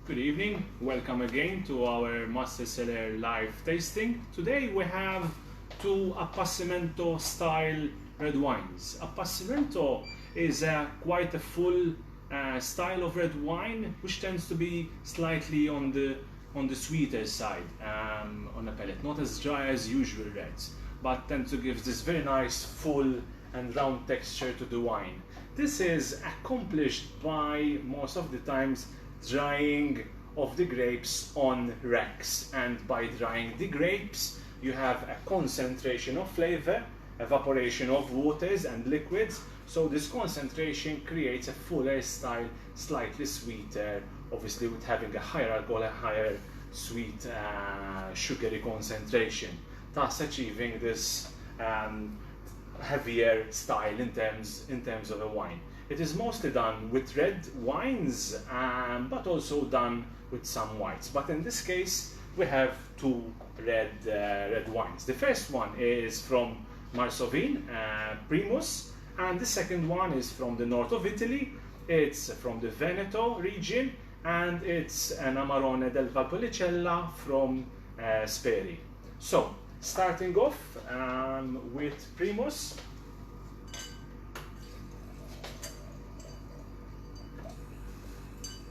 Good evening, welcome again to our Master Seller live tasting. Today we have two Appassimento style red wines. Appassimento is quite a full style of red wine which tends to be slightly on the sweeter side on the palate, not as dry as usual reds, but tend to give this very nice full and round texture to the wine. This is accomplished by most of the times drying of the grapes on racks, and by drying the grapes you have a concentration of flavor, evaporation of waters and liquids, so this concentration creates a fuller style, slightly sweeter, obviously with having a higher alcohol, a higher sweet sugary concentration, thus achieving this heavier style in terms of a wine. It is mostly done with red wines, but also done with some whites. But in this case, we have two red wines. The first one is from Marsovin, Primus, and the second one is from the north of Italy. It's from the Veneto region, and it's an Amarone del Valpolicella from Speri. So, starting off with Primus.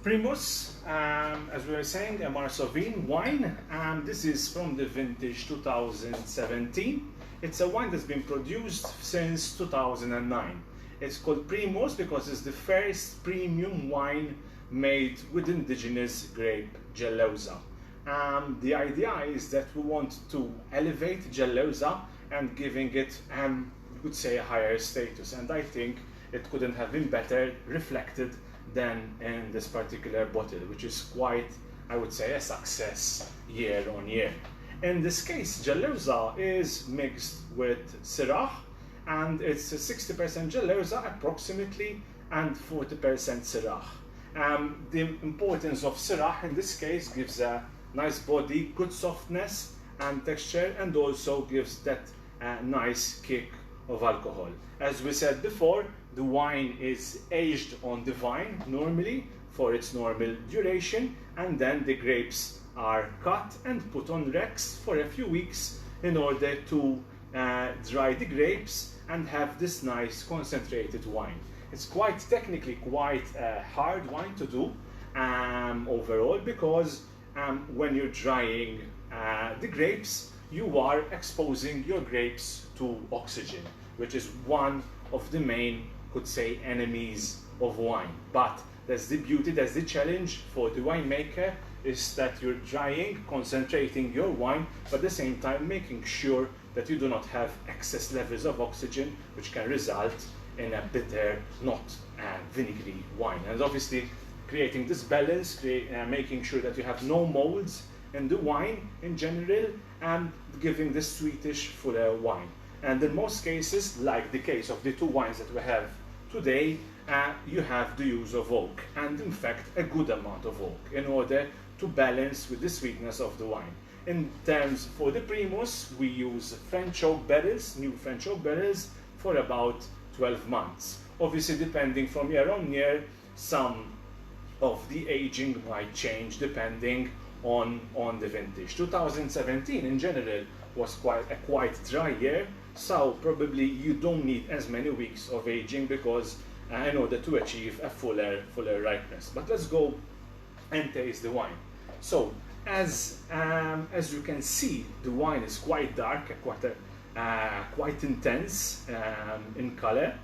Primus, as we were saying, a Marsovin wine, and this is from the vintage 2017. It's a wine that's been produced since 2009. It's called Primus because it's the first premium wine made with indigenous grape Gelosa. The idea is that we want to elevate Gelosa and giving it, we could say, a higher status. And I think it couldn't have been better reflected than in this particular bottle, which is quite, I would say, a success year on year. In this case, Gelosa is mixed with Syrah, and it's 60% Gelosa approximately and 40% Syrah. The importance of Syrah in this case gives a nice body, good softness and texture, and also gives that nice kick of alcohol. As we said before, the wine is aged on the vine normally for its normal duration, and then the grapes are cut and put on racks for a few weeks in order to dry the grapes and have this nice concentrated wine. It's quite technically quite a hard wine to do overall, because when you're drying the grapes, you are exposing your grapes to oxygen, which is one of the main, could say, enemies of wine. But that's the beauty, that's the challenge for the winemaker, is that you're drying, concentrating your wine, but at the same time making sure that you do not have excess levels of oxygen, which can result in a bitter, not vinegary wine. And obviously creating this balance, making sure that you have no molds in the wine in general, and giving this sweetish, fuller wine. And in most cases, like the case of the two wines that we have today, you have the use of oak, and in fact a good amount of oak, in order to balance with the sweetness of the wine. In terms for the Primus, we use French oak barrels, new French oak barrels, for about 12 months. Obviously, depending from year on year, some of the aging might change depending on the vintage. 2017 in general was quite dry year, so probably you don't need as many weeks of aging because in order to achieve a fuller ripeness. But let's go and taste the wine. So as you can see, the wine is quite dark, quite intense in color,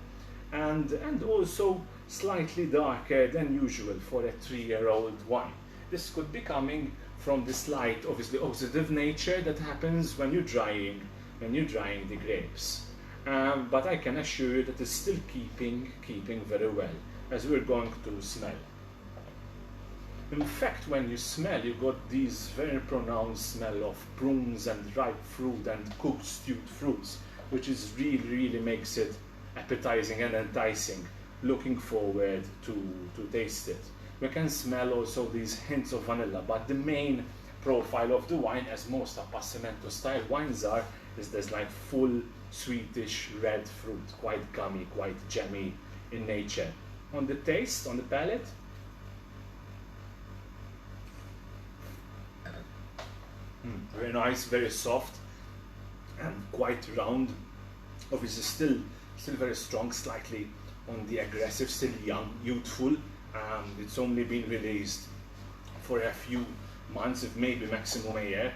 and also slightly darker than usual for a 3-year-old wine. This could be coming from the slight, obviously, oxidative nature that happens when you're drying the grapes. But I can assure you that it's still keeping very well, as we're going to smell. In fact, when you smell, you got these very pronounced smell of prunes and ripe fruit and cooked stewed fruits, which is really makes it appetizing and enticing. Looking forward to taste it. We can smell also these hints of vanilla, but the main profile of the wine, as most Appassimento style wines are, is this like full sweetish red fruit, quite gummy, quite jammy in nature. On the taste, on the palate, Very nice, very soft, and quite round. Obviously, still very strong, slightly on the aggressive, still young, youthful. It's only been released for a few months, if maybe maximum a year.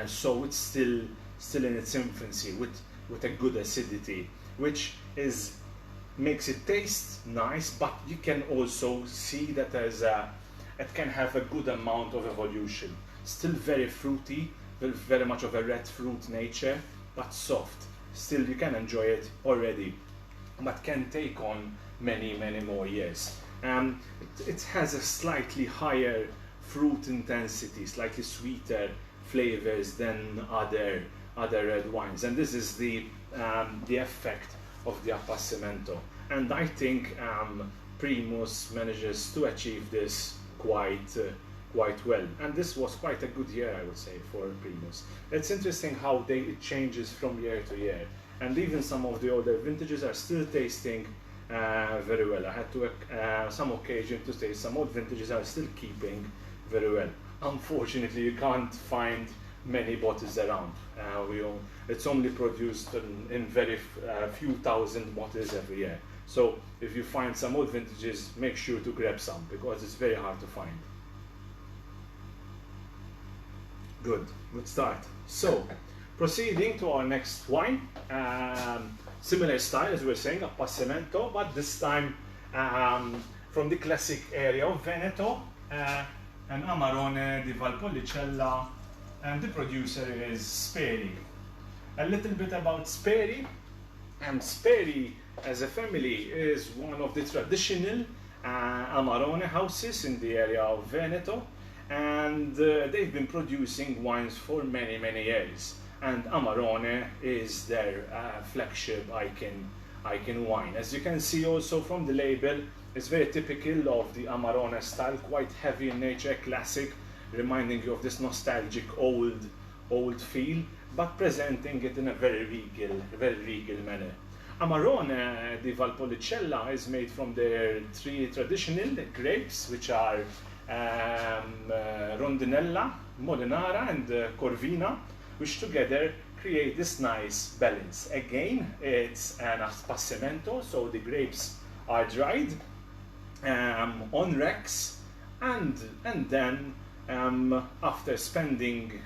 So it's still in its infancy with a good acidity, which makes it taste nice, but you can also see that it can have a good amount of evolution. Still very fruity, very much of a red fruit nature, but soft. Still you can enjoy it already, but can take on many more years. It has a slightly higher fruit intensity, slightly sweeter flavors than other red wines, and this is the effect of the Appassimento. And I think Primus manages to achieve this quite well. And this was quite a good year, I would say, for Primus. It's interesting how it changes from year to year, and even some of the older vintages are still tasting very well. I had to some occasion to taste some old vintages are still keeping very well. Unfortunately, you can't find many bottles around. It's only produced in very few thousand bottles every year. So if you find some old vintages, make sure to grab some, because it's very hard to find. Good start. So proceeding to our next wine, similar style as we were saying, Appassimento, but this time from the classic area of Veneto, an Amarone di Valpolicella, and the producer is Speri. A little bit about Speri. Speri as a family is one of the traditional Amarone houses in the area of Veneto, and they've been producing wines for many years, and Amarone is their flagship icon wine. As you can see also from the label, it's very typical of the Amarone style, quite heavy in nature, classic, reminding you of this nostalgic old feel, but presenting it in a very regal manner. Amarone di Valpolicella is made from their three traditional grapes, which are Rondinella, Molinara, and Corvina, which together create this nice balance. Again, it's an Appassimento, so the grapes are dried on racks, and then after spending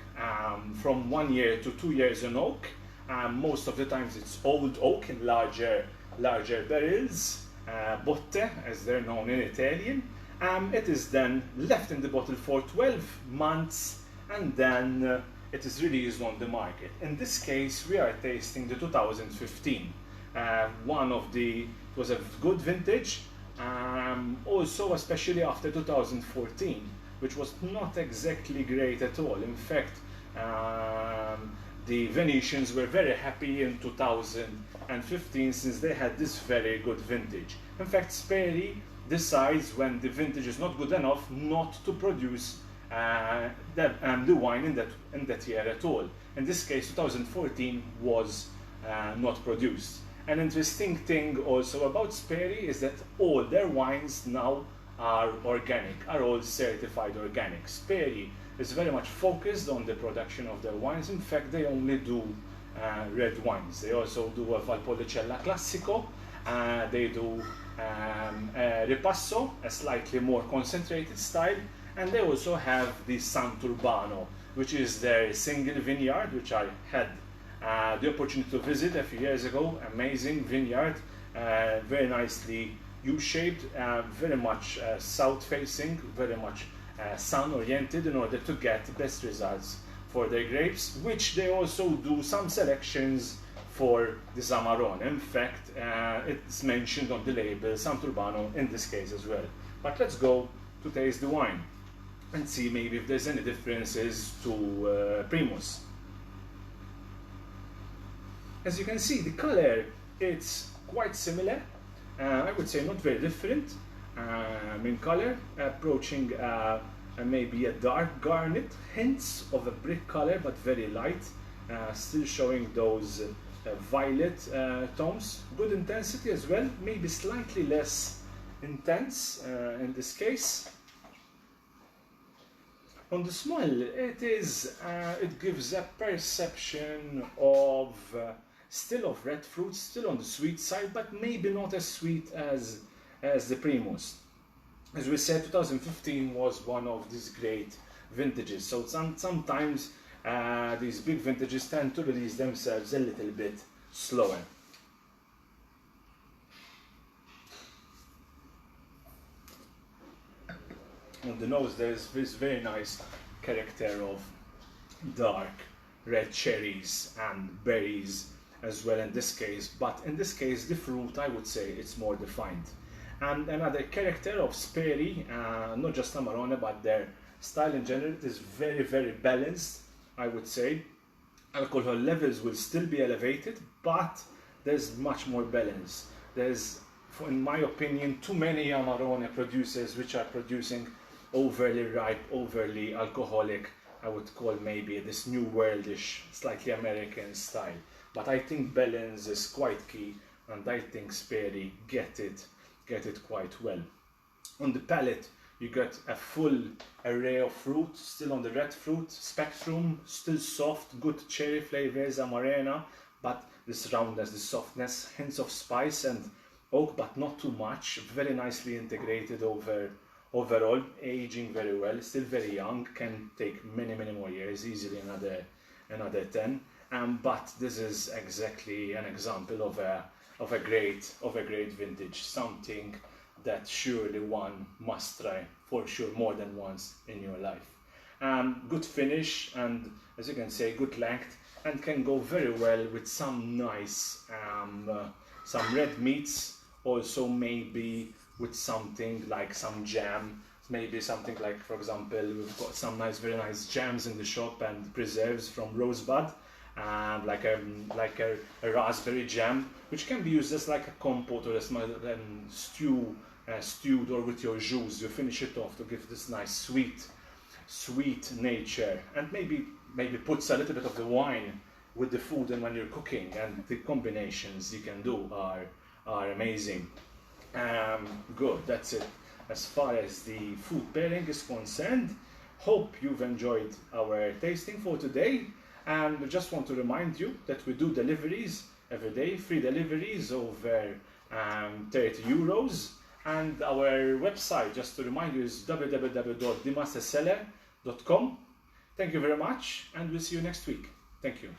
from 1 year to 2 years in oak, most of the times it's old oak in larger barrels, botte as they're known in Italian. It is then left in the bottle for 12 months, and then it is released on the market. In this case, we are tasting the 2015. It was a good vintage, also especially after 2014, which was not exactly great at all. In fact, the Venetians were very happy in 2015 since they had this very good vintage. In fact, Speri decides when the vintage is not good enough not to produce the wine in that year at all. In this case, 2014 was not produced. An interesting thing also about Speri is that all their wines now are organic, are all certified organic. Speri is very much focused on the production of their wines. In fact, they only do red wines. They also do a Valpolicella Classico, they do Ripasso, a slightly more concentrated style, and they also have the Sant'Urbano, which is their single vineyard, which I had the opportunity to visit a few years ago. Amazing vineyard, very nicely U-shaped, very much south-facing, very much sun-oriented, in order to get the best results for their grapes, which they also do some selections for the Amarone. In fact, it's mentioned on the label Sant'Urbano in this case as well. But let's go to taste the wine and see maybe if there's any differences to Primus. As you can see, the color, it's quite similar. I would say not very different in color, approaching maybe a dark garnet, hints of a brick color, but very light, still showing those violet tones. Good intensity as well, maybe slightly less intense in this case. On the smell, it gives a perception of still of red fruit, still on the sweet side, but maybe not as sweet as the Primus. As we said, 2015 was one of these great vintages. So sometimes these big vintages tend to release themselves a little bit slower. On the nose, there's this very nice character of dark red cherries and berries as well in this case, but in this case the fruit, I would say, it's more defined. And another character of Sperry, not just Amarone but their style in general, is very, very balanced, I would say. Alcohol levels will still be elevated, but there's much more balance. There's, in my opinion, too many Amarone producers which are producing overly ripe, overly alcoholic, I would call maybe this new worldish, slightly American style. But I think balance is quite key, and I think Sperry get it quite well. On the palate, you get a full array of fruit, still on the red fruit spectrum, still soft, good cherry flavors, Amarena, but this roundness, this softness, hints of spice and oak, but not too much, very nicely integrated overall, aging very well, still very young, can take many more years, easily another 10. But this is exactly an example of a great vintage, something that surely one must try for sure more than once in your life. Good finish, and as you can say, good length, and can go very well with some nice some red meats, also maybe with something like some jam, maybe something like, for example, we've got some very nice jams in the shop and preserves from Rosebud, like a raspberry jam, which can be used as like a compote or as stewed, or with your jus. You finish it off to give this nice sweet nature, and maybe puts a little bit of the wine with the food and when you're cooking, and the combinations you can do are amazing. Good, that's it as far as the food pairing is concerned. Hope you've enjoyed our tasting for today, and we just want to remind you that we do deliveries every day, free deliveries over 30 euros, and our website, just to remind you, is www.dimasterseller.com. Thank you very much, and we'll see you next week. Thank you.